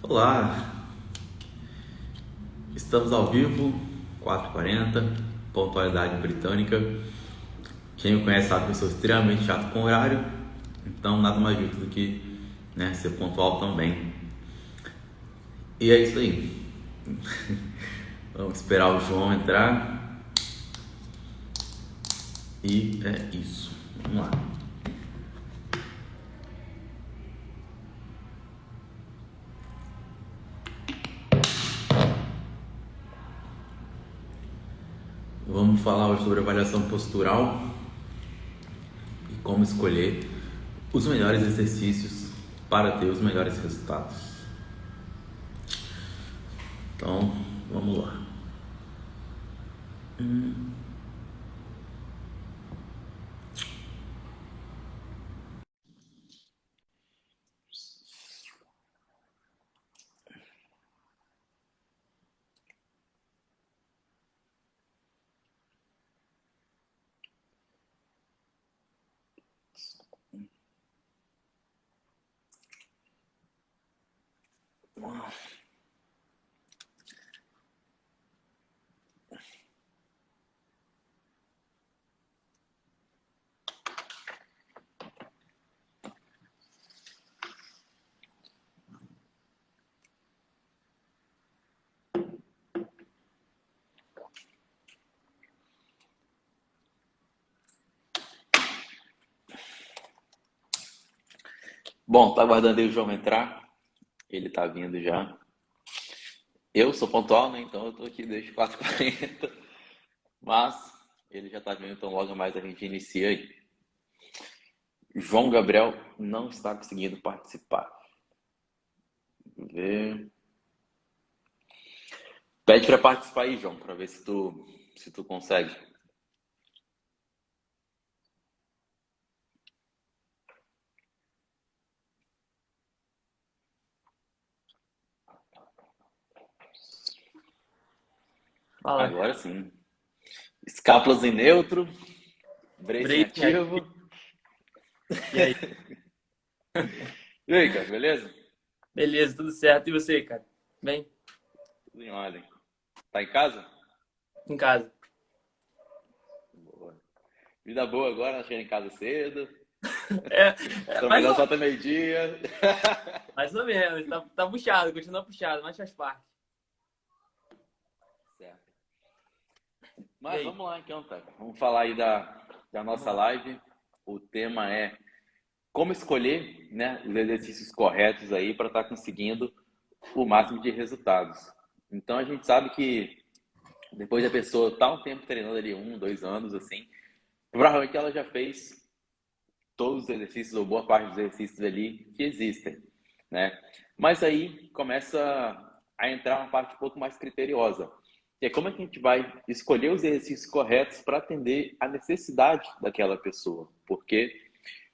Olá, estamos ao vivo, 4h40, pontualidade britânica. Quem me conhece sabe que eu sou extremamente chato com horário, então nada mais justo do que ser pontual também. E é isso aí. Vamos esperar o João entrar. E é isso. Vamos lá. Vamos falar hoje sobre avaliação postural e como escolher os melhores exercícios para ter os melhores resultados. Então, vamos lá. Bom, tá aguardando aí o João entrar. Ele tá vindo já. Eu sou pontual, né? Então eu tô aqui desde 4h40. Mas ele já tá vindo, então logo mais a gente inicia aí. João Gabriel não está conseguindo participar. Vamos ver. Pede para participar aí, João, para ver se tu consegue. Fala. Agora sim. Escápulas em neutro, bracing Bracing aqui. ativo. E aí? E aí, cara, beleza? Beleza, tudo certo. E você, cara? Bem? Tudo em ordem. Tá em casa? Em casa. Boa. Vida boa agora, chegando em casa cedo. É, Trabalhando só até meio-dia. mais ou menos. Tá puxado, continua puxado, mas faz parte. Certo. E Mas aí? vamos lá então, tá? Vamos falar aí da Vamos nossa lá. live. O tema é como escolher, né, os exercícios corretos aí para estar conseguindo o máximo de resultados. Então a gente sabe que depois da pessoa estar um tempo treinando ali, 1, 2 anos, assim, provavelmente ela já fez todos os exercícios ou boa parte dos exercícios ali que existem, né? Mas aí começa a entrar uma parte um pouco mais criteriosa, que é como é que a gente vai escolher os exercícios corretos para atender a necessidade daquela pessoa, porque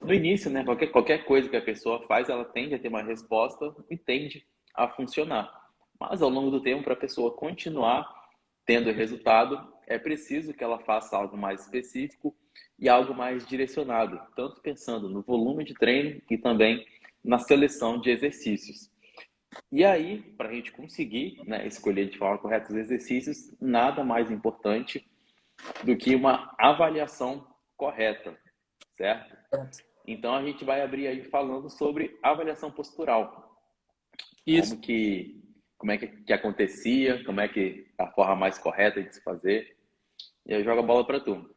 no início, né, qualquer coisa que a pessoa faz, ela tende a ter uma resposta e tende a funcionar. Mas ao longo do tempo, para a pessoa continuar tendo resultado, é preciso que ela faça algo mais específico e algo mais direcionado, tanto pensando no volume de treino e também na seleção de exercícios. E aí, para a gente conseguir, né, escolher de forma correta os exercícios, nada mais importante do que uma avaliação correta, certo? Então a gente vai abrir aí falando sobre avaliação postural, Isso. como é que acontecia, como é que a forma mais correta de se fazer. E aí joga a bola para tu.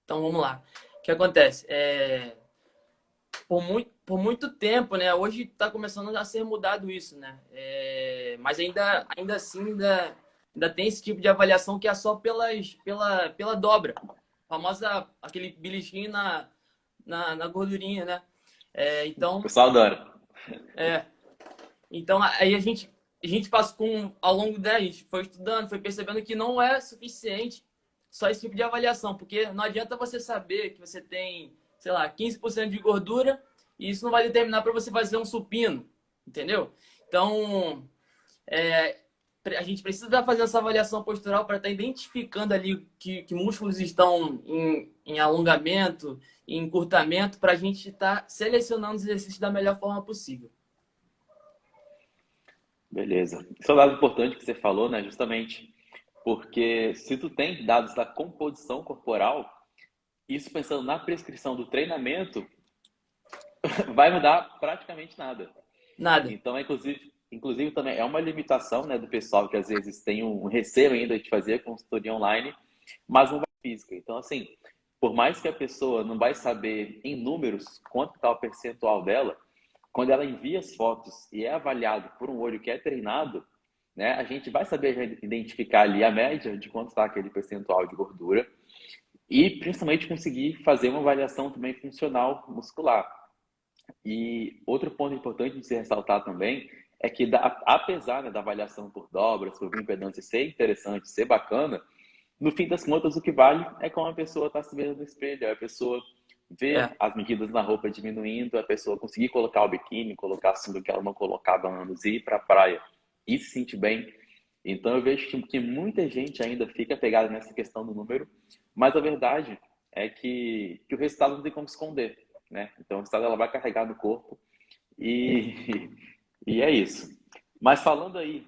Então vamos lá. O que acontece? Por muito tempo, né? Hoje está começando a ser mudado isso, né? Mas ainda assim, ainda tem esse tipo de avaliação que é só pela dobra. A famosa, aquele belisquinho na gordurinha, né? É, O então, pessoal adora. é, Então, aí a gente passou ao longo da, a gente foi estudando, foi percebendo que não é suficiente só esse tipo de avaliação, porque não adianta você saber que você tem, sei lá, 15% de gordura e isso não vai determinar para você fazer um supino, entendeu? Então, é, a gente precisa fazer essa avaliação postural para estar identificando ali que músculos estão em alongamento, em encurtamento, para a gente estar selecionando os exercícios da melhor forma possível. Beleza. Isso é um dado importante que você falou, né? Justamente porque se tu tem dados da composição corporal, isso pensando na prescrição do treinamento, vai mudar praticamente nada. Nada. Então, inclusive também é uma limitação, né, do pessoal que às vezes tem um receio ainda de fazer consultoria online, mas não vai física. Então, assim, por mais que a pessoa não vai saber em números quanto está o percentual dela, quando ela envia as fotos e é avaliado por um olho que é treinado, né, a gente vai saber identificar ali a média de quanto está aquele percentual de gordura e principalmente conseguir fazer uma avaliação também funcional muscular. E outro ponto importante de se ressaltar também é que, apesar, né, da avaliação por dobras, por bioimpedância ser interessante, ser bacana, no fim das contas, o que vale é como a pessoa está se vendo no espelho, é a pessoa ver É. as medidas na roupa diminuindo, a pessoa conseguir colocar o biquíni, colocar assim que ela não colocava antes e ir para a praia e se sentir bem. Então eu vejo que muita gente ainda fica pegada nessa questão do número, mas a verdade é que o resultado não tem como esconder, né? Então o resultado ela vai carregar no corpo e, e é isso. Mas falando aí,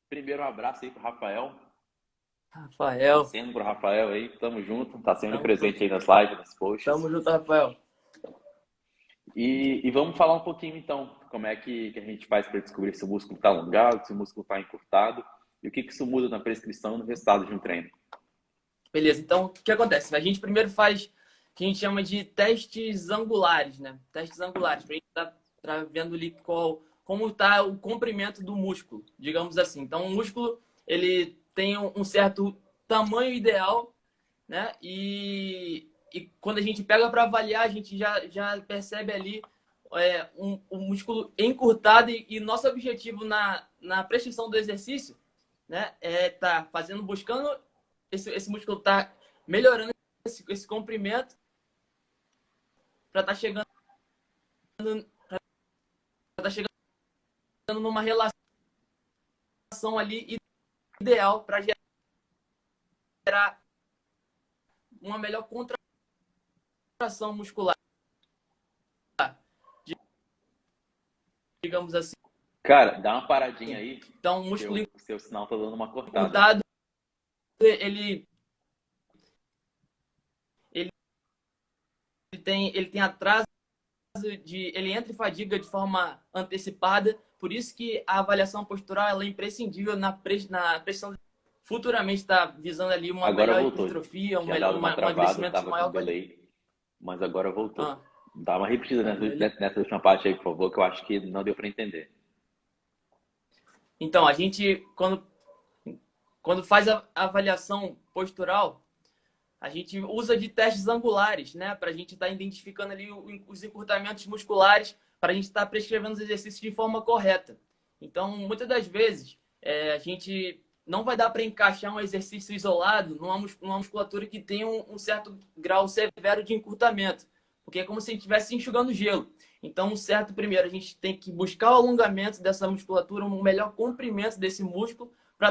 primeiro um abraço aí para o Rafael, Rafael, torcendo pro Rafael aí, tamo junto, tá sempre tamo presente junto. aí nas lives, nos posts. Tamo junto, Rafael. E vamos falar um pouquinho então, como é que a gente faz para descobrir se o músculo está alongado, se o músculo está encurtado e o que isso muda na prescrição e no resultado de um treino. Beleza, então o que acontece? A gente primeiro faz o que a gente chama de testes angulares, né? Testes angulares, para a gente tá vendo ali como está o comprimento do músculo, digamos assim. Então, o músculo, ele tem um certo tamanho ideal, né? E quando a gente pega para avaliar, a gente já percebe ali um músculo encurtado e nosso objetivo na prescrição do exercício, né, é tá fazendo, buscando esse músculo tá melhorando esse comprimento para estar chegando tá chegando numa relação ali ideal para gerar uma melhor contração muscular, digamos assim. Cara, dá uma paradinha aí, Então, o que músculo o seu sinal tá dando uma cortada. encurtado, ele, ele, ele tem atraso ele entra em fadiga de forma antecipada, por isso que a avaliação postural ela é imprescindível na pressão. Futuramente está visando ali uma Agora melhor voltou. hipertrofia, Tinha dado uma um travada, emagrecimento tava com maior qualidade. delay, mas agora voltou. Ah, Dá uma repetida beleza. nessa última parte aí, por favor, que eu acho que não deu para entender. Então, a gente, quando faz a avaliação postural, a gente usa de testes angulares, né? Para a gente estar identificando ali os encurtamentos musculares, para a gente estar prescrevendo os exercícios de forma correta. Então, muitas das vezes, a gente não vai dar para encaixar um exercício isolado numa musculatura que tem um certo grau severo de encurtamento, porque é como se a gente estivesse enxugando gelo. Então, certo, primeiro, a gente tem que buscar o alongamento dessa musculatura, um melhor comprimento desse músculo, para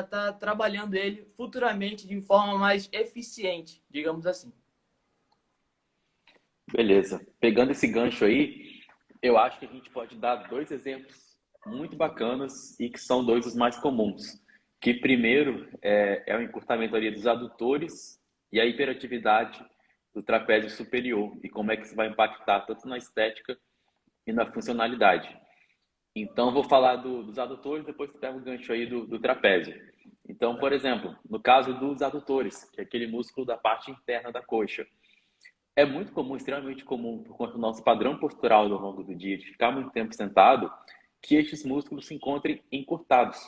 estar trabalhando ele futuramente de forma mais eficiente, digamos assim. Beleza. Pegando esse gancho aí, eu acho que a gente pode dar dois exemplos muito bacanas e que são dois dos mais comuns. Que primeiro é o encurtamento ali dos adutores e a hiperatividade do trapézio superior e como é que isso vai impactar tanto na estética e na funcionalidade. Então, vou falar dos adutores, depois você pega o gancho aí do trapézio. Então, por exemplo, no caso dos adutores, que é aquele músculo da parte interna da coxa, é muito comum, extremamente comum, por conta do nosso padrão postural ao longo do dia, de ficar muito tempo sentado, que estes músculos se encontrem encurtados.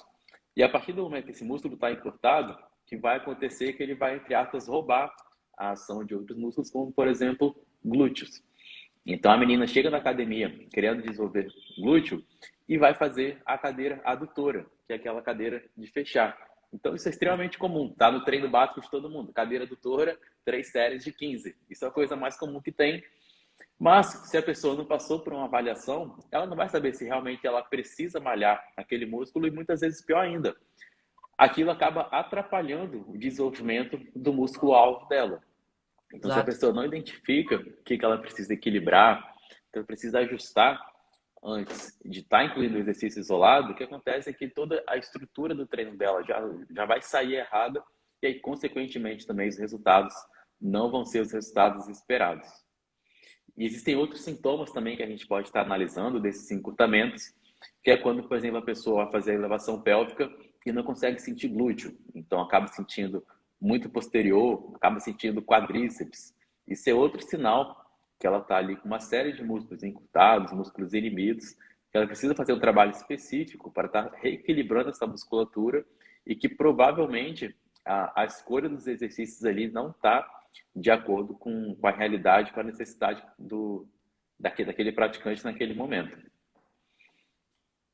E a partir do momento que esse músculo está encurtado, o que vai acontecer é que ele vai, entre aspas, roubar a ação de outros músculos, como, por exemplo, glúteos. Então a menina chega na academia querendo desenvolver glúteo e vai fazer a cadeira adutora, que é aquela cadeira de fechar. Então isso é extremamente comum, tá no treino básico de todo mundo. Cadeira adutora, 3 séries de 15. Isso é a coisa mais comum que tem. Mas se a pessoa não passou por uma avaliação, ela não vai saber se realmente ela precisa malhar aquele músculo e muitas vezes pior ainda, aquilo acaba atrapalhando o desenvolvimento do músculo alvo dela. Então, se a Exato. pessoa não identifica o que ela precisa equilibrar, que ela precisa ajustar, antes de estar incluindo o exercício isolado, o que acontece é que toda a estrutura do treino dela já vai sair errada e aí, consequentemente, também os resultados não vão ser os resultados esperados. E existem outros sintomas também que a gente pode estar analisando desses encurtamentos, que é quando, por exemplo, a pessoa vai fazer a elevação pélvica e não consegue sentir glúteo, então acaba sentindo muito posterior, acaba sentindo quadríceps. Isso é outro sinal que ela está ali com uma série de músculos encurtados, músculos inibidos, que ela precisa fazer um trabalho específico para estar reequilibrando essa musculatura e que provavelmente a escolha dos exercícios ali não está de acordo com a realidade, com a necessidade daquele praticante naquele momento.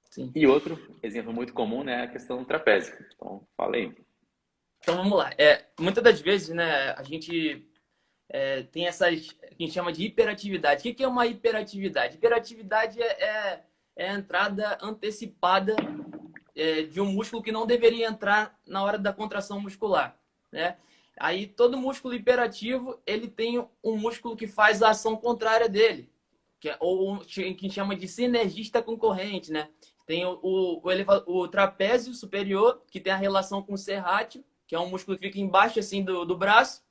Sim. E outro exemplo muito comum, né, é a questão do trapézio. Então, falei. Então vamos lá. Muitas das vezes, né, a gente tem essas que a gente chama de hiperatividade. O que é uma hiperatividade? Hiperatividade é a entrada antecipada de um músculo que não deveria entrar na hora da contração muscular, né? Aí todo músculo hiperativo ele tem um músculo que faz a ação contrária dele, ou que a gente chama de sinergista concorrente, né? Tem o trapézio superior, que tem a relação com o serrátil, que é um músculo que fica embaixo assim do braço,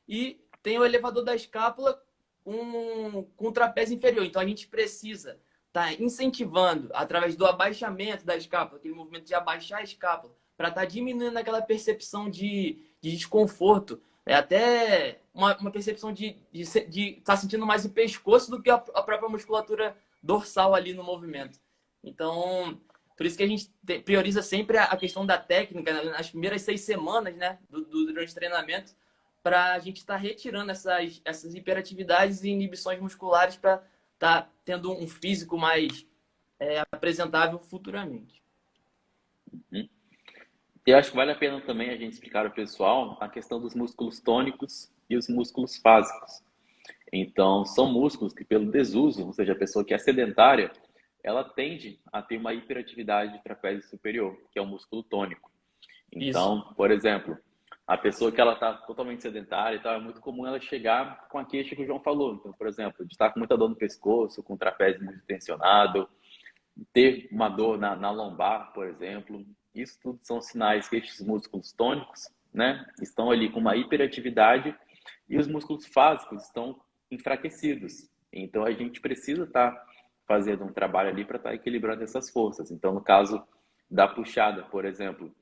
e tem o elevador da escápula com o trapézio inferior. Então a gente precisa estar incentivando através do abaixamento da escápula, aquele movimento de abaixar a escápula, para estar diminuindo aquela percepção de desconforto. É até uma percepção de estar sentindo mais o pescoço do que a própria musculatura dorsal ali no movimento. Então, por isso que a gente prioriza sempre a questão da técnica nas primeiras 6 semanas, né, durante o treinamento, para a gente estar retirando essas hiperatividades e inibições musculares para estar tendo um físico mais apresentável futuramente. E eu acho que vale a pena também a gente explicar ao pessoal a questão dos músculos tônicos e os músculos fásicos. Então, são músculos que, pelo desuso, ou seja, a pessoa que é sedentária, ela tende a ter uma hiperatividade de trapézio superior, que é o músculo tônico. Isso. Então, por exemplo, a pessoa que ela está totalmente sedentária e tal, é muito comum ela chegar com a queixa que o João falou. Então, por exemplo, de estar com muita dor no pescoço, com o trapézio muito tensionado, ter uma dor na lombar, por exemplo. Isso tudo são sinais que esses músculos tônicos, né, estão ali com uma hiperatividade e os músculos fásicos estão enfraquecidos. Então, a gente precisa estar fazendo um trabalho ali para estar equilibrando essas forças. Então, no caso da puxada, por exemplo,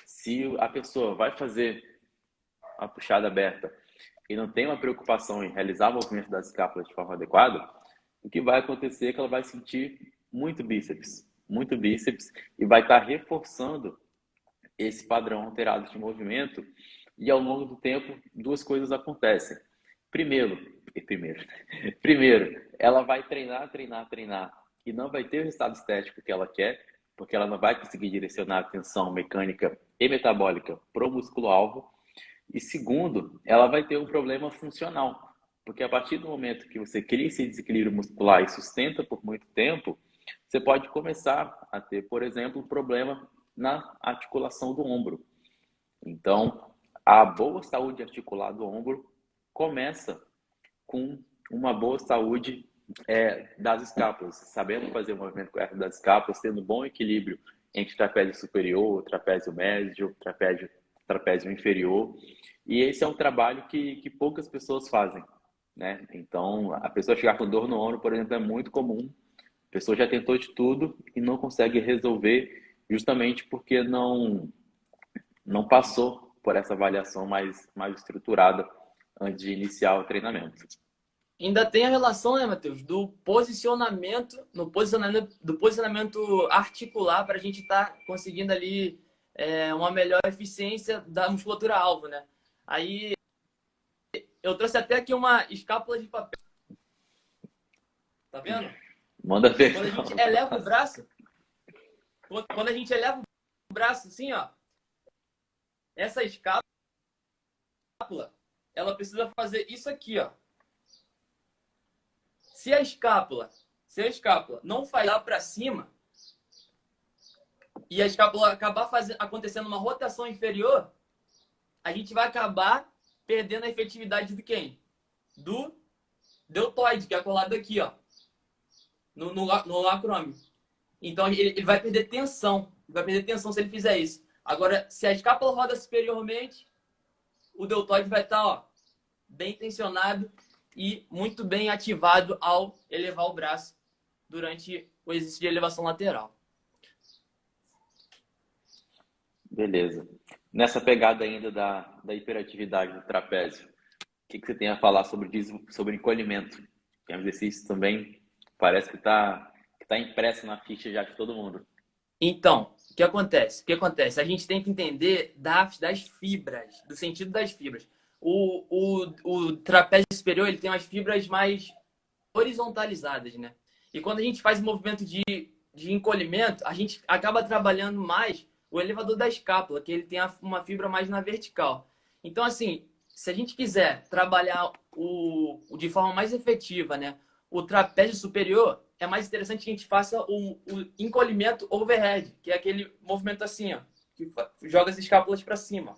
se a pessoa vai fazer a puxada aberta e não tem uma preocupação em realizar o movimento das escápulas de forma adequada, o que vai acontecer é que ela vai sentir muito bíceps, e vai estar reforçando esse padrão alterado de movimento, e ao longo do tempo, duas coisas acontecem. Primeiro, ela vai treinar, e não vai ter o resultado estético que ela quer, porque ela não vai conseguir direcionar a atenção mecânica e metabólica para o músculo-alvo. E segundo, ela vai ter um problema funcional, porque a partir do momento que você cria esse desequilíbrio muscular e sustenta por muito tempo, você pode começar a ter, por exemplo, um problema na articulação do ombro. Então, a boa saúde articular do ombro começa com uma boa saúde das escápulas, sabendo fazer o movimento correto das escápulas, tendo um bom equilíbrio entre trapézio superior, trapézio médio, trapézio inferior. E esse é um trabalho que poucas pessoas fazem, né? Então, a pessoa chegar com dor no ombro, por exemplo, é muito comum. A pessoa já tentou de tudo e não consegue resolver justamente porque não passou por essa avaliação mais estruturada antes de iniciar o treinamento. Ainda tem a relação, né, Matheus, do posicionamento articular para a gente estar conseguindo ali uma melhor eficiência da musculatura alvo, né? Aí eu trouxe até aqui uma escápula de papel. Tá vendo? Manda ver. Quando a gente eleva o braço, quando a gente eleva o braço assim, ó, essa escápula, ela precisa fazer isso aqui, ó. Se a escápula não falhar para cima e a escápula acabar acontecendo uma rotação inferior, a gente vai acabar perdendo a efetividade de quem? Do deltoide, que é colado aqui, ó. no lacrome. Então ele vai perder tensão. Vai perder tensão se ele fizer isso. Agora, se a escápula roda superiormente, o deltoide vai estar, ó, bem tensionado e muito bem ativado ao elevar o braço durante o exercício de elevação lateral. Beleza. Nessa pegada ainda da hiperatividade do trapézio, o que você tem a falar sobre encolhimento? Que é um exercício também, parece que tá impresso na ficha já de todo mundo. Então, o que acontece? O que acontece? A gente tem que entender das fibras, do sentido das fibras. O trapézio superior ele tem umas fibras mais horizontalizadas, né? E quando a gente faz o movimento de encolhimento, a gente acaba trabalhando mais o elevador da escápula, que ele tem uma fibra mais na vertical. Então, assim, se a gente quiser trabalhar de forma mais efetiva, né, o trapézio superior, é mais interessante que a gente faça o encolhimento overhead, que é aquele movimento assim, ó, que joga as escápulas para cima.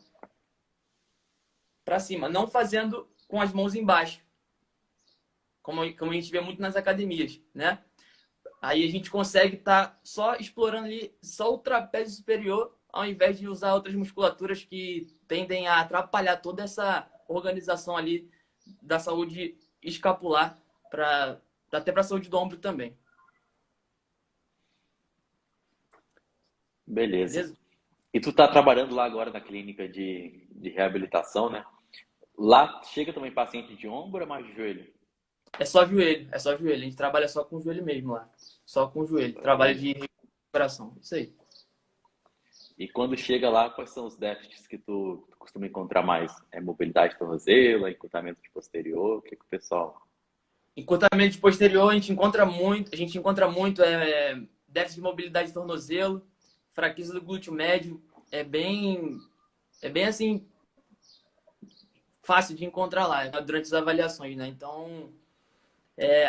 Para cima, não fazendo com as mãos embaixo, como a gente vê muito nas academias, né? Aí a gente consegue estar só explorando ali só o trapézio superior, ao invés de usar outras musculaturas que tendem a atrapalhar toda essa organização ali da saúde escapular, até para a saúde do ombro também. Beleza. Beleza? E tu tá trabalhando lá agora na clínica de reabilitação, né? Lá chega também paciente de ombro ou é mais de joelho? É só joelho, é só joelho. A gente trabalha só com o joelho mesmo lá. Só com o joelho. Só Trabalho joelho. de recuperação. Isso aí. E quando chega lá, quais são os déficits que tu costuma encontrar mais? É mobilidade de tornozelo, é encurtamento de posterior? O que que o pessoal... Encurtamento de posterior, a gente encontra muito déficit de mobilidade de tornozelo, fraqueza do glúteo médio. É bem assim, fácil de encontrar lá durante as avaliações, né? Então,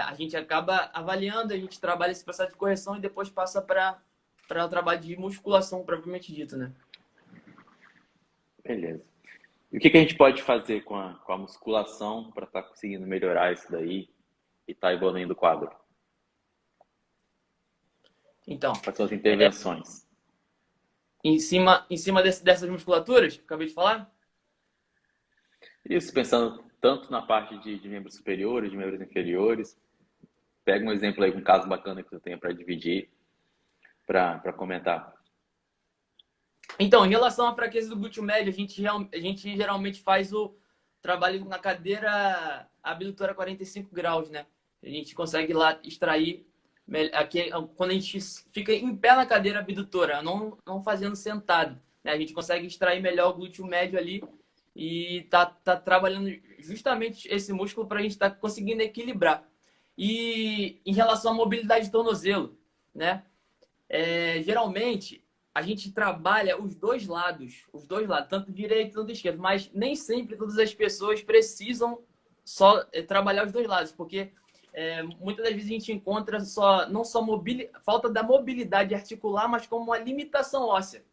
a gente acaba avaliando, a gente trabalha esse processo de correção e depois passa para o trabalho de musculação, propriamente dito, né? Beleza. E o que que a gente pode fazer com a musculação para estar conseguindo melhorar isso daí e estar evoluindo o quadro? Então, Quais são as intervenções? em cima dessas musculaturas que eu acabei de falar, Isso, pensando tanto na parte de membros superiores, de membros inferiores. Pega um exemplo aí, um caso bacana que tu tenha para dividir, para comentar. então, em relação à fraqueza do glúteo médio, a gente geralmente faz o trabalho na cadeira abdutora 45 graus, né? A gente consegue lá extrair, aqui, quando a gente fica em pé na cadeira abdutora, não fazendo sentado, né? A gente consegue extrair melhor o glúteo médio ali e tá trabalhando justamente esse músculo para a gente estar conseguindo equilibrar. E em relação à mobilidade de tornozelo, né? Geralmente a gente trabalha os dois lados, tanto direito quanto esquerdo, mas nem sempre todas as pessoas precisam só trabalhar os dois lados, porque muitas das vezes a gente encontra não só falta da mobilidade articular, mas como uma limitação óssea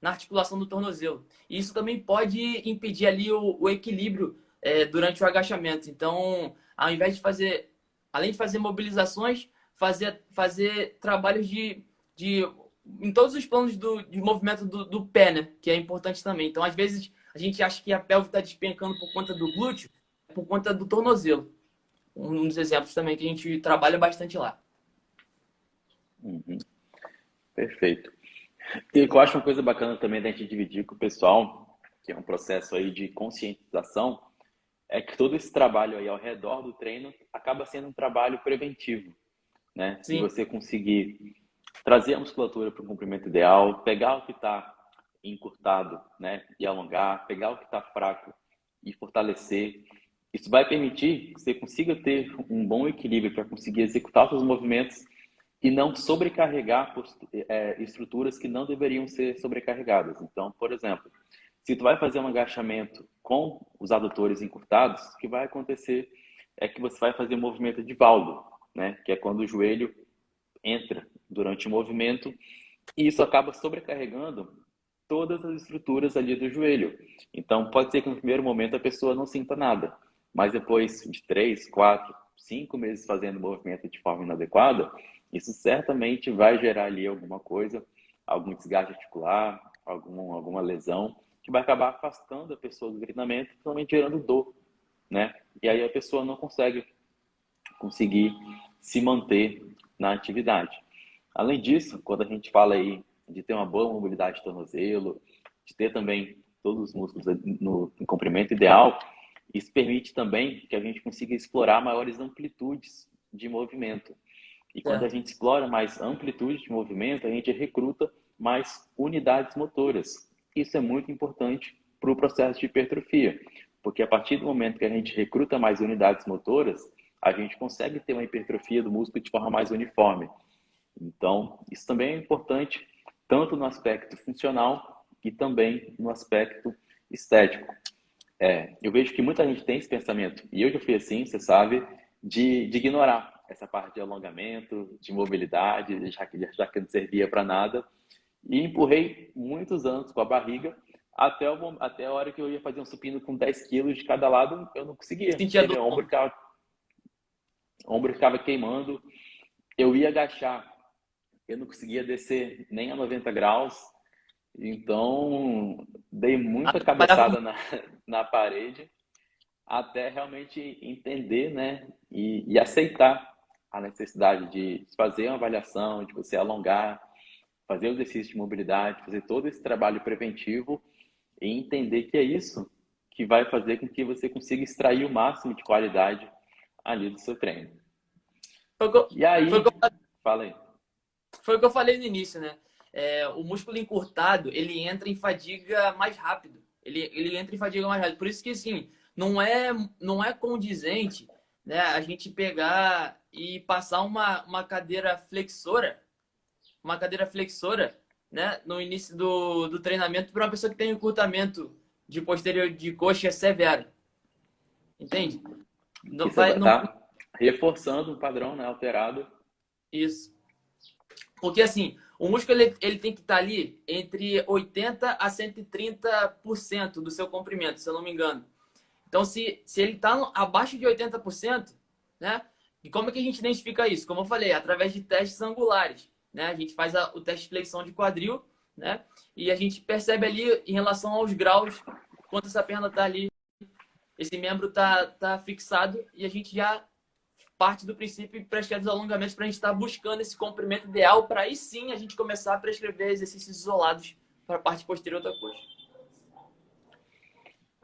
na articulação do tornozelo. E isso também pode impedir ali o equilíbrio durante o agachamento. Então, ao invés de fazer, além de fazer mobilizações, fazer trabalhos em todos os planos de movimento do pé, né? Que é importante também. Então, às vezes, a gente acha que a pelve está despencando por conta do glúteo, por conta do tornozelo. Um dos exemplos também que a gente trabalha bastante lá. Uhum, perfeito. E eu acho uma coisa bacana também da gente dividir com o pessoal, que é um processo aí de conscientização, é que todo esse trabalho aí ao redor do treino acaba sendo um trabalho preventivo, né? Se Sim. você conseguir trazer a musculatura para o comprimento ideal, pegar o que está encurtado, né, e alongar, pegar o que está fraco e fortalecer, isso vai permitir que você consiga ter um bom equilíbrio para conseguir executar os seus movimentos e não sobrecarregar estruturas que não deveriam ser sobrecarregadas. Então, por exemplo, se tu vai fazer um agachamento com os adutores encurtados, o que vai acontecer é que você vai fazer um movimento de valgo, né? Que é quando o joelho entra durante o movimento e isso acaba sobrecarregando todas as estruturas ali do joelho. Então, pode ser que no primeiro momento a pessoa não sinta nada, mas depois de 3, 4, 5 meses fazendo o movimento de forma inadequada, isso certamente vai gerar ali alguma coisa, algum desgaste articular, alguma lesão, que vai acabar afastando a pessoa do treinamento, também gerando dor, né? E aí a pessoa não conseguir se manter na atividade. Além disso, quando a gente fala aí de ter uma boa mobilidade de tornozelo, de ter também todos os músculos no comprimento ideal, isso permite também que a gente consiga explorar maiores amplitudes de movimento. E quando a Certo. gente explora mais amplitude de movimento, a gente recruta mais unidades motoras. Isso é muito importante para o processo de hipertrofia, porque a partir do momento que a gente recruta mais unidades motoras, a gente consegue ter uma hipertrofia do músculo de forma mais uniforme. Então, isso também é importante, tanto no aspecto funcional e também no aspecto estético. Eu vejo que muita gente tem esse pensamento, e eu já fui assim, você sabe, de ignorar essa parte de alongamento, de mobilidade, já que não servia para nada, e empurrei muitos anos com a barriga, até a hora que eu ia fazer um supino com 10 quilos de cada lado, eu não conseguia. Sentia dor. Meu ombro ficava queimando, eu ia agachar, eu não conseguia descer nem a 90 graus, então dei muita Atrapalhava cabeçada muito. na parede até realmente entender, né, e aceitar a necessidade de fazer uma avaliação, de você alongar, fazer o exercício de mobilidade, fazer todo esse trabalho preventivo e entender que é isso que vai fazer com que você consiga extrair o máximo de qualidade ali do seu treino. Foi o que eu, E foi o que aí, eu fala aí. Foi o que eu falei no início, né? O músculo encurtado, ele entra em fadiga mais rápido. Ele entra em fadiga mais rápido. Por isso que, assim, não é condizente, né, a gente pegar e passar uma cadeira flexora, né, no início do treinamento para uma pessoa que tem um encurtamento de posterior de coxa severo. Entende? Não Isso vai, não, tá reforçando um padrão, né, alterado. isso. Porque assim, o músculo ele tem que estar ali entre 80 a 130% do seu comprimento, se eu não me engano. Então, se ele está abaixo de 80%, né? E como é que a gente identifica isso? Como eu falei, através de testes angulares, né? A gente faz o teste de flexão de quadril, né? E a gente percebe ali em relação aos graus, quanto essa perna está ali, esse membro tá fixado e a gente já parte do princípio e prescreve os alongamentos para a gente estar buscando esse comprimento ideal para aí sim a gente começar a prescrever exercícios isolados para a parte posterior da coxa.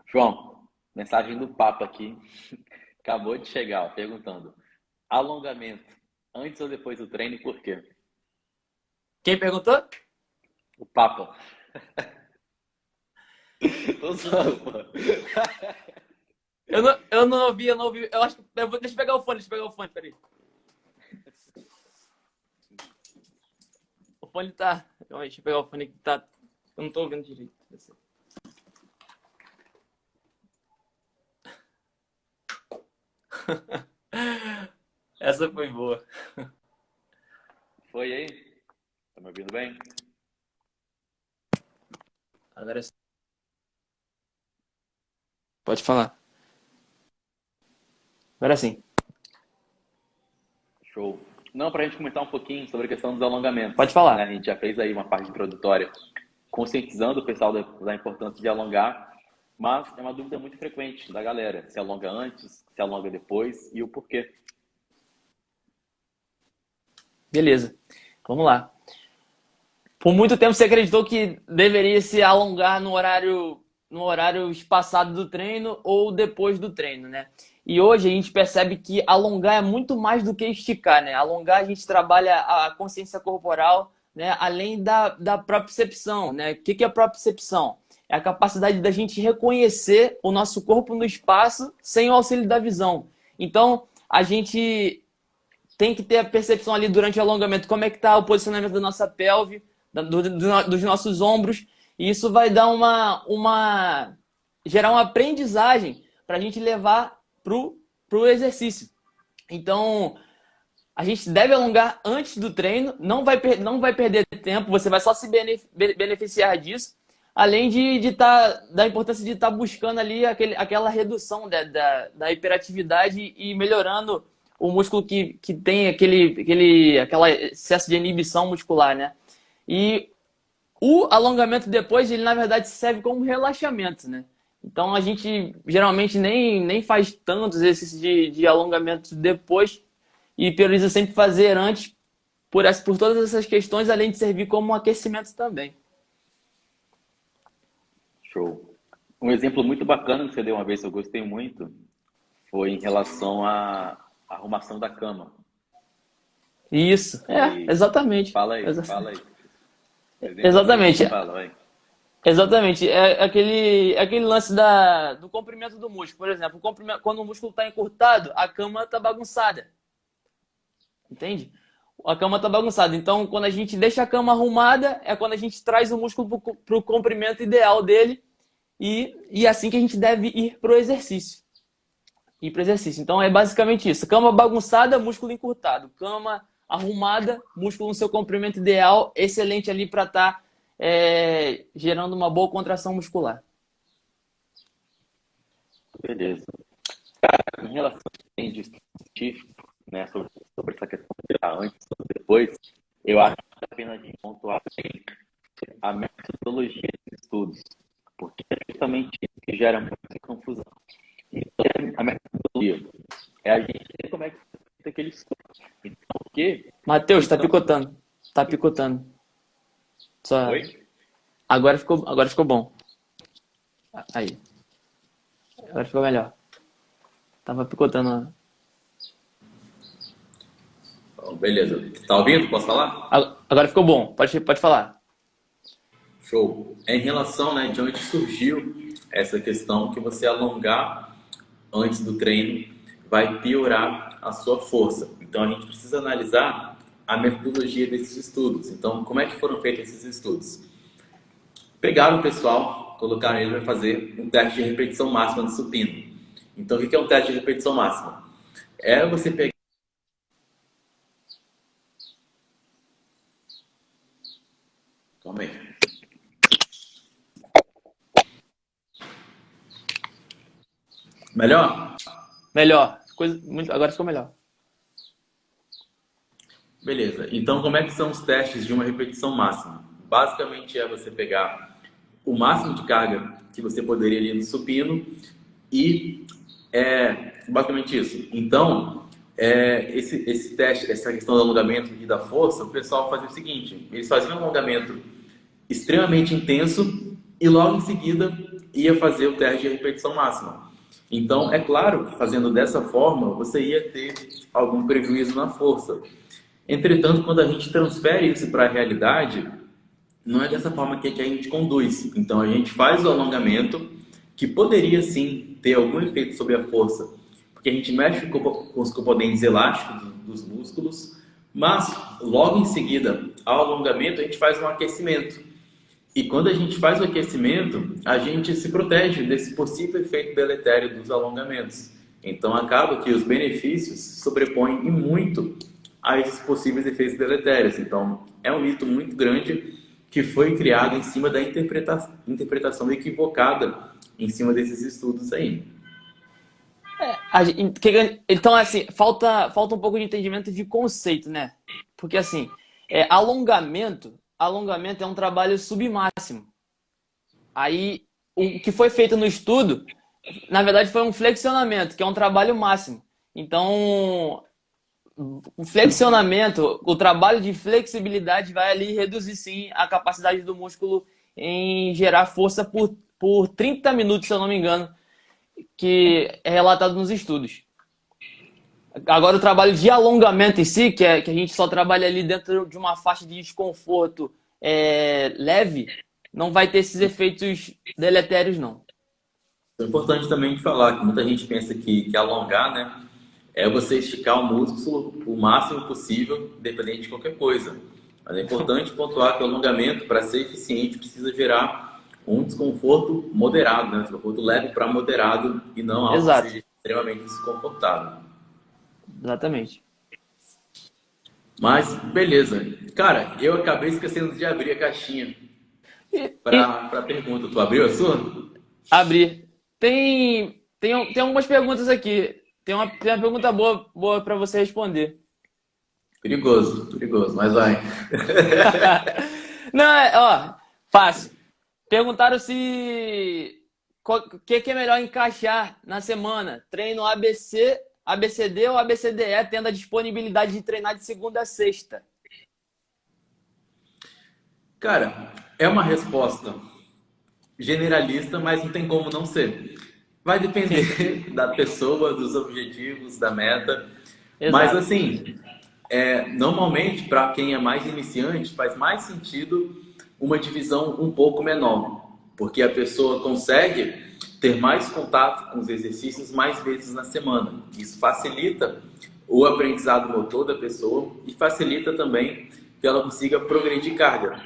João, mensagem do Papa aqui. Acabou de chegar, ó, perguntando: alongamento antes ou depois do treino e por quê? Quem perguntou? O Papa. Tô zoando, pô. Eu não ouvi, eu não ouvi. Eu acho que. Deixa eu pegar o fone, peraí. O fone tá. Deixa eu pegar o fone que tá. Eu não tô ouvindo direito. Essa foi boa. Foi aí? Tá me ouvindo bem? Agora sim. Pode falar. Agora sim. Show. Não, para a gente comentar um pouquinho sobre a questão dos alongamentos, Pode né? falar. A gente já fez aí uma parte introdutória, conscientizando o pessoal da importância de alongar, mas é uma dúvida muito frequente da galera: se alonga antes, se alonga depois e o porquê. Beleza. Vamos lá. Por muito tempo você acreditou que deveria se alongar no horário espaçado do treino ou depois do treino, né? E hoje a gente percebe que alongar é muito mais do que esticar, né? Alongar a gente trabalha a consciência corporal, né? Além da propriocepção, né? O que é propriocepção? É a capacidade da gente reconhecer o nosso corpo no espaço sem o auxílio da visão. Então, a gente tem que ter a percepção ali durante o alongamento, como é que está o posicionamento da nossa pelve, dos nossos ombros, e isso vai dar gerar uma aprendizagem para a gente levar pro exercício. Então, a gente deve alongar antes do treino, não vai perder tempo, você vai só se beneficiar disso, além da importância de estar buscando ali aquela redução da hiperatividade e melhorando o músculo que tem aquela excesso de inibição muscular, né? E o alongamento depois, ele na verdade serve como relaxamento, né? Então a gente geralmente nem faz tantos exercícios de alongamento depois e prioriza sempre fazer antes por todas essas questões, além de servir como um aquecimento também. Show. Um exemplo muito bacana que você deu uma vez, que eu gostei muito, foi em relação à arrumação da cama. Isso, E exatamente. fala aí. Exemplo assim, Exatamente. fala, vai. Exatamente. Aquele lance do comprimento do músculo. Por exemplo, quando o músculo está encurtado, a cama está bagunçada. Entende? A cama está bagunçada. Então, quando a gente deixa a cama arrumada, é quando a gente traz o músculo para o comprimento ideal dele. E é assim que a gente deve ir para o exercício. Então, é basicamente isso. Cama bagunçada, músculo encurtado. Cama arrumada, músculo no seu comprimento ideal, excelente ali para estar gerando uma boa contração muscular. Beleza. Em relação ao que tem de científico, né, sobre essa questão de tirar antes ou depois, eu acho que vale a pena a gente pontuar bem a metodologia dos estudos, porque é justamente isso que gera muita confusão. Então, a metodologia é a gente ver como é que é feito aquele estudo. Então, o quê? Matheus, tá Então, picotando. Tá picotando. Só... oi? Agora ficou bom. Aí. Agora ficou melhor. Tava picotando. Então, beleza. Tá ouvindo? Posso falar? Agora ficou bom. Pode falar. Show. É em relação, né, de onde surgiu essa questão que você alongar antes do treino vai piorar a sua força. Então a gente precisa analisar a metodologia desses estudos. Então, como é que foram feitos esses estudos? Pegaram o pessoal, colocaram ele para fazer um teste de repetição máxima no supino. Então, o que é um teste de repetição máxima? É você pegar... Calma aí. Melhor? Melhor. Agora ficou melhor. Beleza. Então, como é que são os testes de uma repetição máxima? Basicamente é você pegar o máximo de carga que você poderia ali no supino e basicamente isso. Então, esse teste, essa questão do alongamento e da força, o pessoal fazia o seguinte: eles faziam um alongamento extremamente intenso e logo em seguida ia fazer o teste de repetição máxima. Então, é claro que fazendo dessa forma, você ia ter algum prejuízo na força. Entretanto, quando a gente transfere isso para a realidade, não é dessa forma que a gente conduz. Então, a gente faz o alongamento, que poderia sim ter algum efeito sobre a força, porque a gente mexe com os componentes elásticos dos músculos, mas logo em seguida, ao alongamento, a gente faz um aquecimento. E quando a gente faz o aquecimento, a gente se protege desse possível efeito deletério dos alongamentos. Então, acaba que os benefícios se sobrepõem e muito a esses possíveis efeitos deletérios. Então, é um mito muito grande que foi criado em cima da interpretação equivocada em cima desses estudos aí. Então, assim, falta um pouco de entendimento de conceito, né? Porque, assim, alongamento é um trabalho submáximo. Aí, o que foi feito no estudo, na verdade, foi um flexionamento, que é um trabalho máximo. Então, o flexionamento, o trabalho de flexibilidade vai ali reduzir, sim, a capacidade do músculo em gerar força por 30 minutos, se eu não me engano, que é relatado nos estudos. Agora, o trabalho de alongamento em si, que a gente só trabalha ali dentro de uma faixa de desconforto leve, não vai ter esses efeitos deletérios, não. É importante também de falar que muita gente pensa que alongar, né, é você esticar o músculo o máximo possível, independente de qualquer coisa. Mas é importante pontuar que o alongamento, para ser eficiente, precisa gerar um desconforto moderado, né? Um desconforto leve para moderado e não algo que seja extremamente desconfortável. Exatamente. Mas, beleza. Cara, eu acabei esquecendo de abrir a caixinha para pergunta. Tu abriu a sua? Abrir. Tem algumas perguntas aqui. tem uma pergunta boa para você responder. Perigoso, perigoso, mas vai. Não, ó, fácil. Perguntaram se o que é melhor encaixar na semana? Treino ABC, ABCD ou ABCDE, tendo a disponibilidade de treinar de segunda a sexta. Cara, é uma resposta generalista, mas não tem como não ser. Vai depender da pessoa, dos objetivos, da meta. Mas Exato. assim, normalmente para quem é mais iniciante faz mais sentido uma divisão um pouco menor, porque a pessoa consegue ter mais contato com os exercícios mais vezes na semana. Isso facilita o aprendizado motor da pessoa e facilita também que ela consiga progredir carga,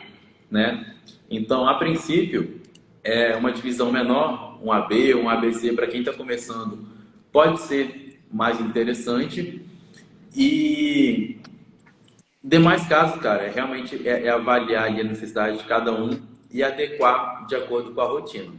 né? Então, a princípio, é uma divisão menor, um AB, um ABC para quem está começando, pode ser mais interessante. E demais casos, cara, realmente é avaliar ali a necessidade de cada um e adequar de acordo com a rotina.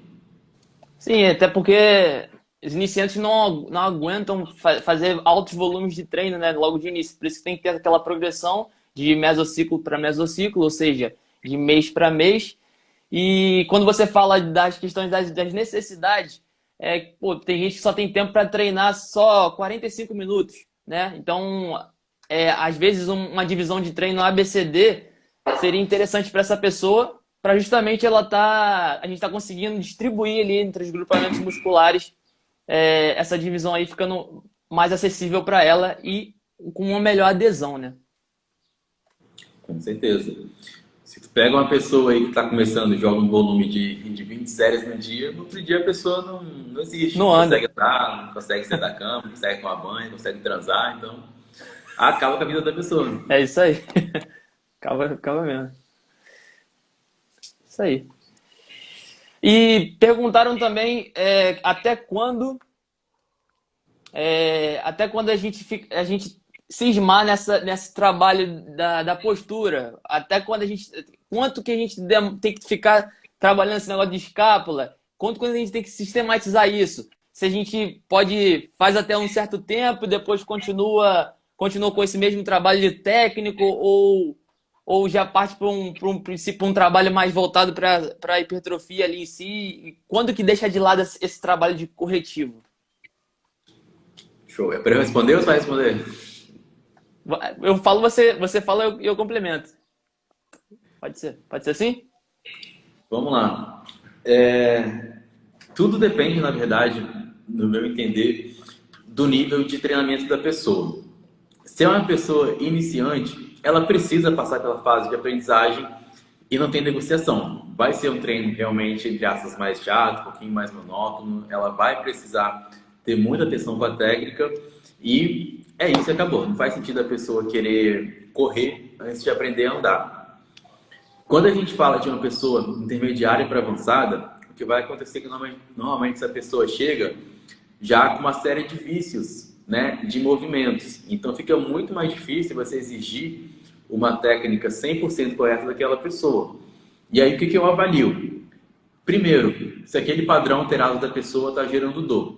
Sim, até porque os iniciantes não aguentam fazer altos volumes de treino, né, logo de início. Por isso que tem que ter aquela progressão de mesociclo para mesociclo, ou seja, de mês para mês. E quando você fala das questões das necessidades, pô, tem gente que só tem tempo para treinar só 45 minutos, né? Então, às vezes uma divisão de treino ABCD seria interessante para essa pessoa, para justamente a gente tá conseguindo distribuir ali entre os grupamentos musculares, essa divisão aí ficando mais acessível para ela e com uma melhor adesão, né? Com certeza. Se tu pega uma pessoa aí que está começando e joga um volume de 20 séries no dia, no outro dia a pessoa não existe, Não não anda. consegue andar, não consegue sair da cama, não consegue tomar banho, não consegue transar, então acaba com a vida da pessoa. É isso aí. Acaba mesmo. Isso aí. E perguntaram também até quando a gente cismar nesse trabalho da postura, até quanto que a gente tem que ficar trabalhando esse negócio de escápula, quanto a gente tem que sistematizar isso. Se a gente faz até um certo tempo, depois continua com esse mesmo trabalho de técnico ou já parte para um trabalho mais voltado para a hipertrofia ali em si? E quando que deixa de lado esse trabalho de corretivo? Show. É para eu responder ou você vai responder? Eu falo, você fala e eu complemento. Pode ser? Pode ser assim? Vamos lá. Tudo depende, na verdade, no meu entender, do nível de treinamento da pessoa. Se é uma pessoa iniciante, ela precisa passar pela fase de aprendizagem e não tem negociação. Vai ser um treino realmente, entre aspas, mais chato, um pouquinho mais monótono. Ela vai precisar ter muita atenção com a técnica e é isso, acabou. Não faz sentido a pessoa querer correr antes de aprender a andar. Quando a gente fala de uma pessoa intermediária para avançada, o que vai acontecer é que normalmente essa pessoa chega já com uma série de vícios, né, de movimentos. Então fica muito mais difícil você exigir uma técnica 100% correta daquela pessoa. E aí o que eu avalio? Primeiro, se aquele padrão alterado da pessoa está gerando dor.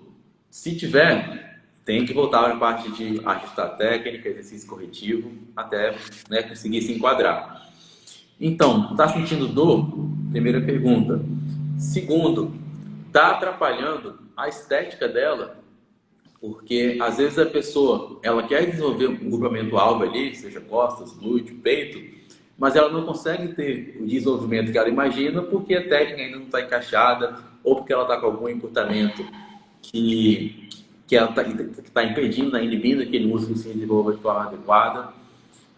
Se tiver, tem que voltar para a parte de ajustar a técnica, exercício corretivo, até, né, conseguir se enquadrar. Então, está sentindo dor? Primeira pergunta. Segundo, está atrapalhando a estética dela? Porque às vezes a pessoa ela quer desenvolver um grupamento alvo ali, seja costas, glúteo, peito, mas ela não consegue ter o desenvolvimento que ela imagina porque a técnica ainda não está encaixada ou porque ela está com algum encurtamento que ela está impedindo, né, inibindo que aquele músculo se desenvolva de forma adequada.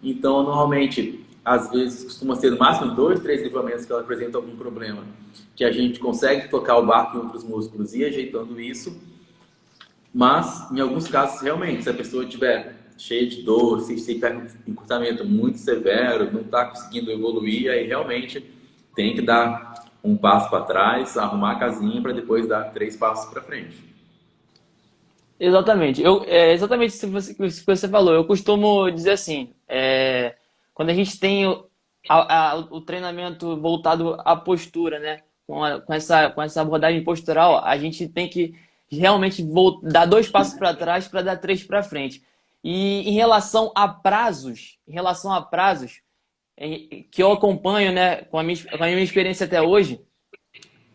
Então, normalmente, às vezes, costuma ser no máximo 2, 3 livramentos que ela apresenta algum problema, que a gente consegue tocar o barco em outros músculos e ajeitando isso. Mas, em alguns casos, realmente, se a pessoa estiver cheia de dor, se tiver um encurtamento muito severo, não está conseguindo evoluir, aí realmente tem que dar um passo para trás, arrumar a casinha para depois dar 3 passos para frente. Exatamente. Exatamente isso que você falou. Eu costumo dizer assim, quando a gente tem o treinamento voltado à postura, né? Com essa abordagem postural, a gente tem que realmente dar 2 passos para trás para dar 3 para frente. E em relação a prazos que eu acompanho, né, com a minha experiência até hoje,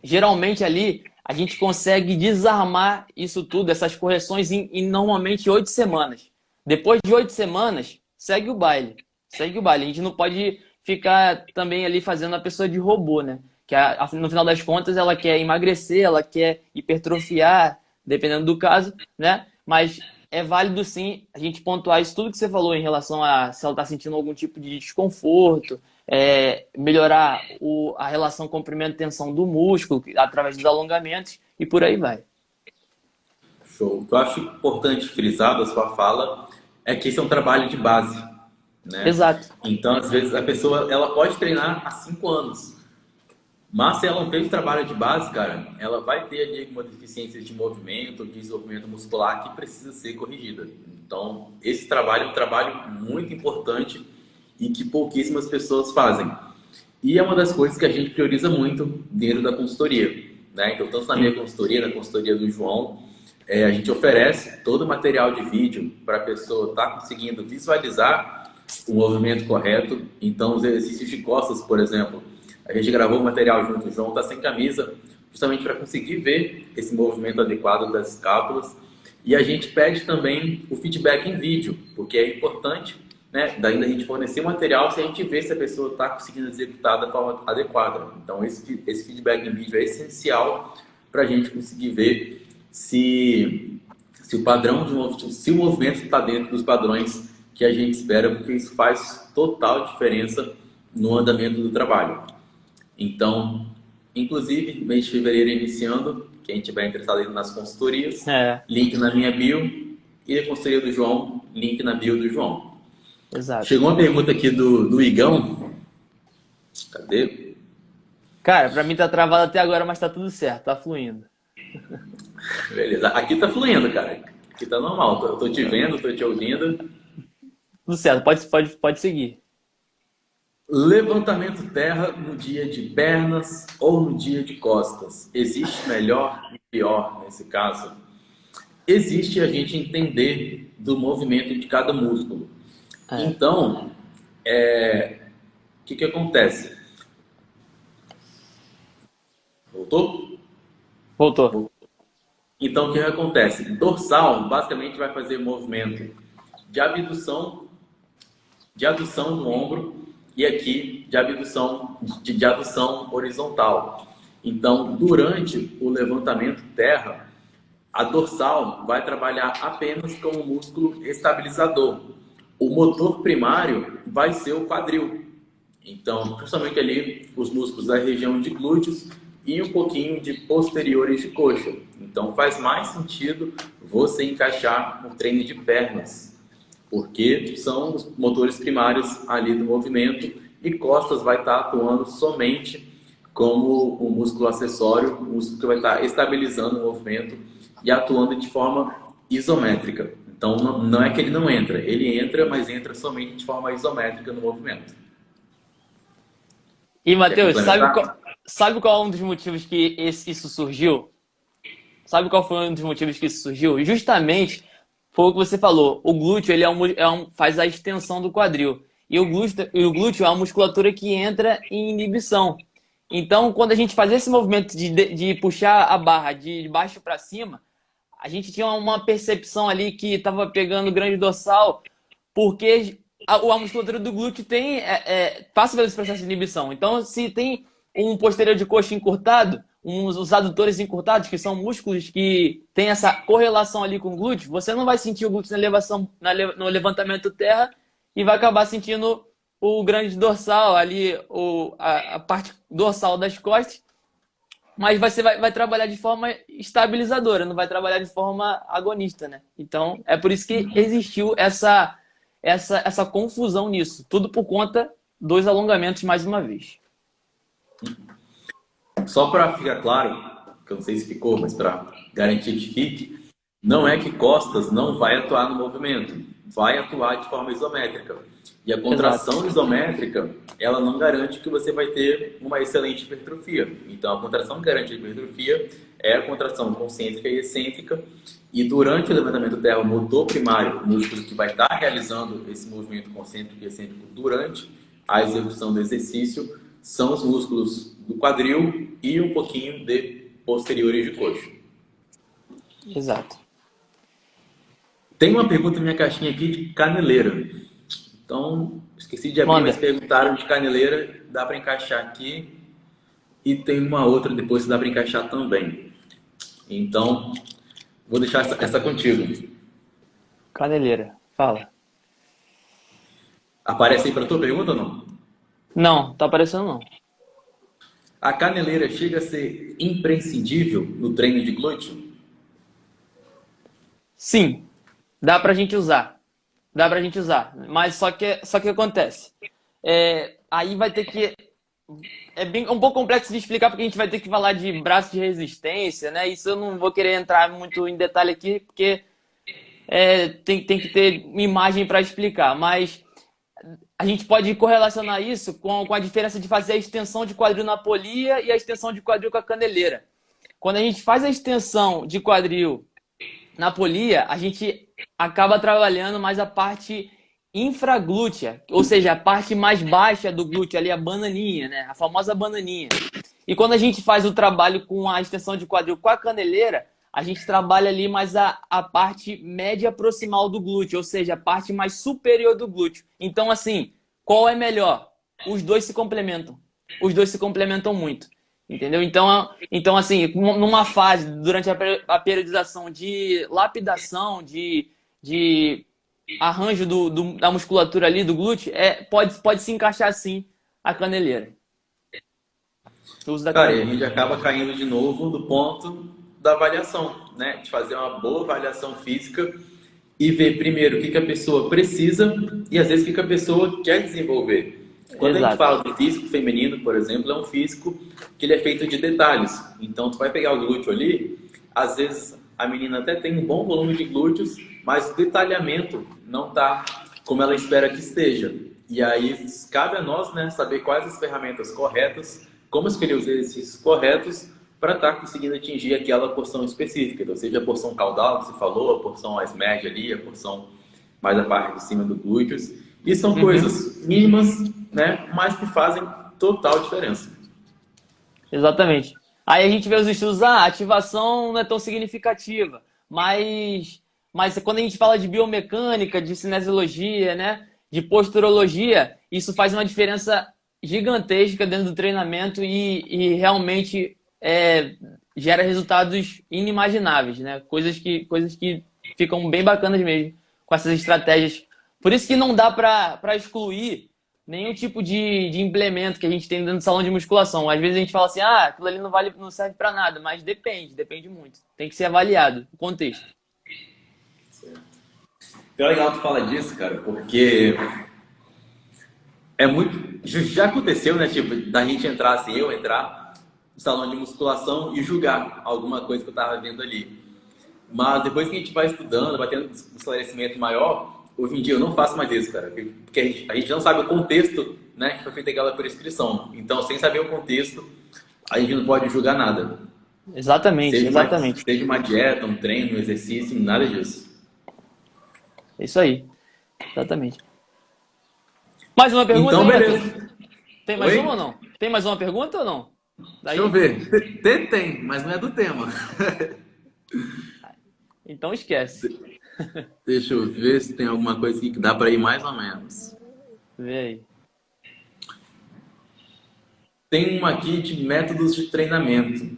geralmente ali a gente consegue desarmar isso tudo, essas correções em normalmente 8 semanas. Depois de 8 semanas, segue o baile. Segue o baile. A gente não pode ficar também ali fazendo a pessoa de robô, né? Que no final das contas ela quer emagrecer, ela quer hipertrofiar, dependendo do caso, né? Mas é válido sim a gente pontuar isso tudo que você falou em relação a se ela está sentindo algum tipo de desconforto, melhorar a relação comprimento-tensão do músculo através dos alongamentos e por aí vai. Show. O que eu acho importante frisar da sua fala é que esse é um trabalho de base, né? Exato. Então, às vezes, a pessoa ela pode treinar há 5 anos, mas se ela não fez trabalho de base, cara, ela vai ter ali uma deficiência de movimento, de desenvolvimento muscular que precisa ser corrigida. Então, esse trabalho é um trabalho muito importante e que pouquíssimas pessoas fazem. E é uma das coisas que a gente prioriza muito dentro da consultoria, né? Então, tanto na minha consultoria, na consultoria do João, a gente oferece todo o material de vídeo para a pessoa estar conseguindo visualizar o movimento correto. Então, os exercícios de costas, por exemplo, a gente gravou o material junto, o João está sem camisa, justamente para conseguir ver esse movimento adequado das escápulas. E a gente pede também o feedback em vídeo, porque é importante, né, daí a gente fornecer o material se a gente vê se a pessoa está conseguindo executar da forma adequada. Então, esse feedback em vídeo é essencial para a gente conseguir ver se o padrão se o movimento está dentro dos padrões que a gente espera, porque isso faz total diferença no andamento do trabalho. Então, inclusive, mês de fevereiro iniciando, quem tiver interessado nas consultorias, link na minha bio, e a consultoria do João, link na bio do João. Exato. Chegou uma pergunta aqui do Igão. Cadê? Cara, pra mim tá travado até agora, mas tá tudo certo, tá fluindo. Beleza. Aqui tá fluindo, cara. Aqui tá normal. Eu tô te vendo, tô te ouvindo. Tudo certo, pode seguir. Levantamento terra no dia de pernas ou no dia de costas? Existe melhor e pior nesse caso? Existe a gente entender do movimento de cada músculo. Então, o que acontece? Voltou? Voltou. Então, o que acontece? Dorsal, basicamente, vai fazer movimento de abdução no ombro e aqui de abdução, de adução horizontal. Então, durante o levantamento terra, a dorsal vai trabalhar apenas com o músculo estabilizador. O motor primário vai ser o quadril. Então, principalmente ali, os músculos da região de glúteos e um pouquinho de posteriores de coxa. Então, faz mais sentido você encaixar no treino de pernas, porque são os motores primários ali do movimento e costas vai estar atuando somente como o músculo acessório, o músculo que vai estar estabilizando o movimento e atuando de forma isométrica. Então, não é que ele não entra, ele entra, mas entra somente de forma isométrica no movimento. E, Matheus, sabe qual é um dos motivos que isso surgiu? Sabe qual foi um dos motivos que isso surgiu? Justamente foi o que você falou. O glúteo ele faz a extensão do quadril. E o glúteo é uma musculatura que entra em inibição. Então, quando a gente fazia esse movimento de puxar a barra de baixo para cima, a gente tinha uma percepção ali que estava pegando o grande dorsal, porque a musculatura do glúteo passa pelo processo de inibição. Então, se tem um posterior de coxa encurtado, os adutores encurtados, que são músculos que têm essa correlação ali com o glúteo, você não vai sentir o glúteo no levantamento terra e vai acabar sentindo o grande dorsal ali, a parte dorsal das costas, mas você vai trabalhar de forma estabilizadora, não vai trabalhar de forma agonista, né? Então, é por isso que existiu essa confusão nisso. Tudo por conta dos alongamentos, mais uma vez. Só para ficar claro, que eu não sei se ficou, mas para garantir que fique, não é que costas não vai atuar no movimento. vai atuar de forma isométrica. E a contração isométrica, ela não garante que você vai ter uma excelente hipertrofia. Então, a contração que garante a hipertrofia é a contração concêntrica e excêntrica. E durante o levantamento do terra, o motor primário, o músculo que vai estar realizando esse movimento concêntrico e excêntrico durante a execução do exercício, são os músculos do quadril e um pouquinho de posteriores de coxa. Exato. Tem uma pergunta na minha caixinha aqui de caneleira. Então, esqueci de abrir, mas perguntaram de caneleira. Dá para encaixar aqui. E tem uma outra depois que dá para encaixar também. Então, vou deixar essa contigo. Caneleira, fala. Aparece aí para a tua pergunta ou não? Não, tá aparecendo não. A caneleira chega a ser imprescindível no treino de glúteo? Sim, dá pra gente usar. Dá pra gente usar. Mas só que acontece. Aí vai ter que... um pouco complexo de explicar, porque a gente vai ter que falar de braço de resistência, né? Isso eu não vou querer entrar muito em detalhe aqui, porque tem que ter uma imagem para explicar. Mas a gente pode correlacionar isso com a diferença de fazer a extensão de quadril na polia e a extensão de quadril com a caneleira. Quando a gente faz a extensão de quadril na polia, a gente acaba trabalhando mais a parte infraglútea, ou seja, a parte mais baixa do glúteo, ali a bananinha, né? A famosa bananinha. E quando a gente faz o trabalho com a extensão de quadril com a caneleira, a gente trabalha ali mais a parte média proximal do glúteo, ou seja, a parte mais superior do glúteo. Então, assim, qual é melhor? Os dois se complementam. Os dois se complementam muito. Entendeu? Então assim, numa fase, durante a periodização de lapidação, de arranjo da musculatura ali, do glúteo, pode se encaixar sim a caneleira. O uso da caneleira. E a gente acaba caindo de novo no ponto da avaliação, né? De fazer uma boa avaliação física e ver primeiro o que a pessoa precisa e às vezes o que a pessoa quer desenvolver. Quando a gente fala do físico feminino, por exemplo, é um físico que ele é feito de detalhes. Então, tu vai pegar o glúteo ali, às vezes a menina até tem um bom volume de glúteos, mas o detalhamento não está como ela espera que esteja. E aí, cabe a nós, né, saber quais as ferramentas corretas, como escolher os exercícios corretos para estar conseguindo atingir aquela porção específica. Então, seja a porção caudal, que você falou, a porção mais média ali, a porção mais a parte de cima do glúteos. E são coisas mínimas, né, mas que fazem total diferença. Exatamente. Aí a gente vê os estudos, a ativação não é tão significativa, mas quando a gente fala de biomecânica, de cinesiologia, né, de posturologia, isso faz uma diferença gigantesca dentro do treinamento e realmente gera resultados inimagináveis, né? Coisas que ficam bem bacanas mesmo com essas estratégias. Por isso que não dá para excluir nenhum tipo de implemento que a gente tem dentro do salão de musculação. Às vezes a gente fala assim, aquilo ali não serve para nada, mas depende muito. Tem que ser avaliado, o contexto. É legal tu falar disso, cara, porque já aconteceu, né, tipo, da gente entrar assim, eu entrar no salão de musculação e julgar alguma coisa que eu tava vendo ali. Mas depois que a gente vai estudando, batendo um esclarecimento maior, hoje em dia eu não faço mais isso, cara, porque a gente não sabe o contexto, né, que foi feita aquela prescrição. Então, sem saber o contexto, a gente não pode julgar nada. Exatamente, exatamente. Seja uma dieta, um treino, um exercício, nada disso. É isso aí, exatamente. Mais uma pergunta? Então, aí, beleza. Tem mais uma ou não? Tem mais uma pergunta ou não? Deixa eu ver. Tem, mas não é do tema. Então esquece. Deixa eu ver se tem alguma coisa aqui que dá para ir mais ou menos. Vê aí. Tem uma aqui de métodos de treinamento,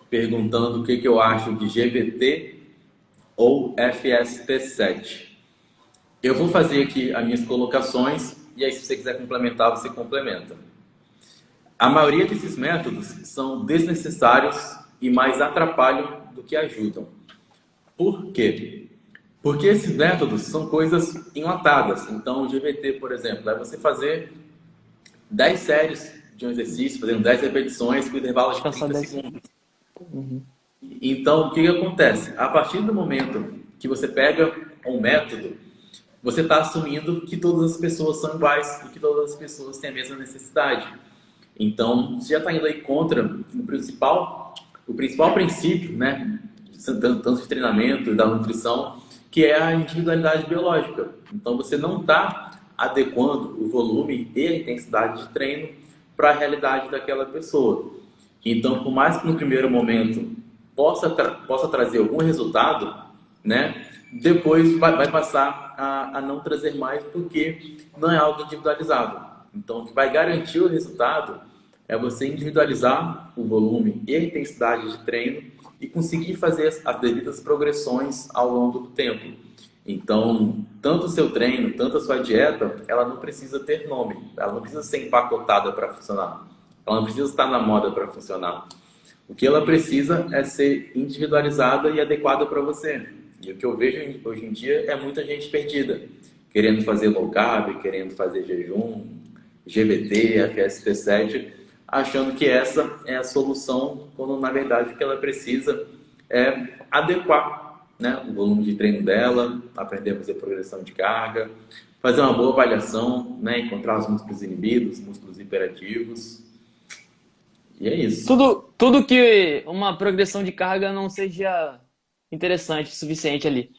perguntando o que eu acho de GVT ou FST7. Eu vou fazer aqui as minhas colocações e aí se você quiser complementar, você complementa. A maioria desses métodos são desnecessários e mais atrapalham do que ajudam. Por quê? Porque esses métodos são coisas enlatadas. Então, o GVT, por exemplo, é você fazer 10 séries de um exercício, fazendo 10 repetições com intervalo de 30 segundos. Então, o que acontece? A partir do momento que você pega um método, você está assumindo que todas as pessoas são iguais e que todas as pessoas têm a mesma necessidade. Então, você já está indo aí contra o principal princípio, né, tanto de treinamento e da nutrição, que é a individualidade biológica. Então, você não está adequando o volume e a intensidade de treino para a realidade daquela pessoa. Então, por mais que no primeiro momento possa trazer algum resultado, né, depois vai passar a não trazer mais porque não é algo individualizado. Então, o que vai garantir o resultado é você individualizar o volume e a intensidade de treino e conseguir fazer as devidas progressões ao longo do tempo. Então, tanto o seu treino, tanto a sua dieta, ela não precisa ter nome, ela não precisa ser empacotada para funcionar, ela não precisa estar na moda para funcionar. O que ela precisa é ser individualizada e adequada para você. E o que eu vejo hoje em dia é muita gente perdida, querendo fazer low carb, querendo fazer jejum, GBT, FST7, achando que essa é a solução, quando na verdade o que ela precisa é adequar, né, o volume de treino dela, aprender a fazer progressão de carga, fazer uma boa avaliação, né, encontrar os músculos inibidos, músculos hiperativos. E é isso. Tudo que uma progressão de carga não seja interessante o suficiente ali.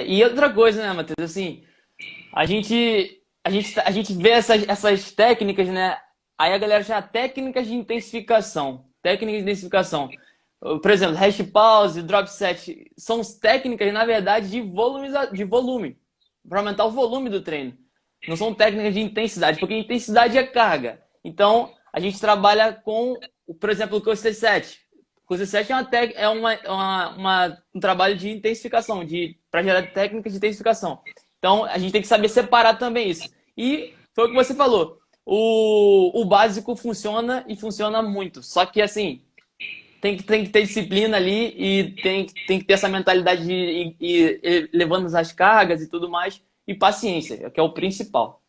E outra coisa, né, Matheus? Assim, a gente vê essas técnicas, né? Aí a galera chama técnicas de intensificação. Técnicas de intensificação. Por exemplo, hash pause, drop set. São técnicas, na verdade, de volume. Para aumentar o volume do treino. Não são técnicas de intensidade, porque intensidade é carga. Então, a gente trabalha com, por exemplo, o QC7. O QC7 um trabalho de intensificação, para gerar técnicas de intensificação. Então, a gente tem que saber separar também isso. E foi o que você falou. O básico funciona e funciona muito. Só que, assim, tem que ter disciplina ali e tem que ter essa mentalidade de ir levando as cargas e tudo mais. E paciência, que é o principal.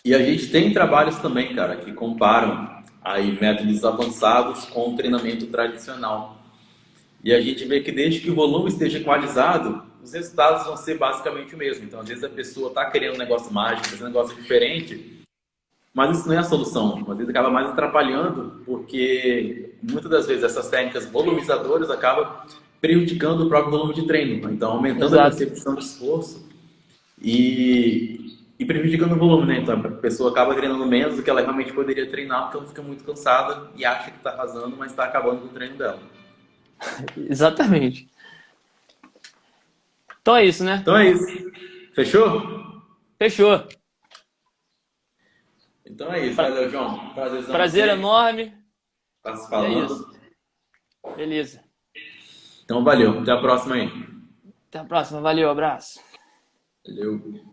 E a gente tem trabalhos também, cara, que comparam aí métodos avançados com o treinamento tradicional. E a gente vê que desde que o volume esteja equalizado, os resultados vão ser basicamente o mesmo. Então, às vezes a pessoa está querendo um negócio mágico, fazer um negócio diferente, mas isso não é a solução. Às vezes acaba mais atrapalhando, porque muitas das vezes essas técnicas volumizadoras acabam prejudicando o próprio volume de treino. Então, aumentando a Exato. percepção de esforço e prejudicando o volume, né? Então, a pessoa acaba treinando menos do que ela realmente poderia treinar, porque ela fica muito cansada e acha que está arrasando, mas está acabando com o treino dela. Exatamente. Então é isso, né? Então é isso. Fechou? Fechou. Então é isso. Valeu, João. Prazer enorme. Tá se É falando. isso. Beleza. Então valeu. Até a próxima aí. Até a próxima. Valeu, abraço. Valeu.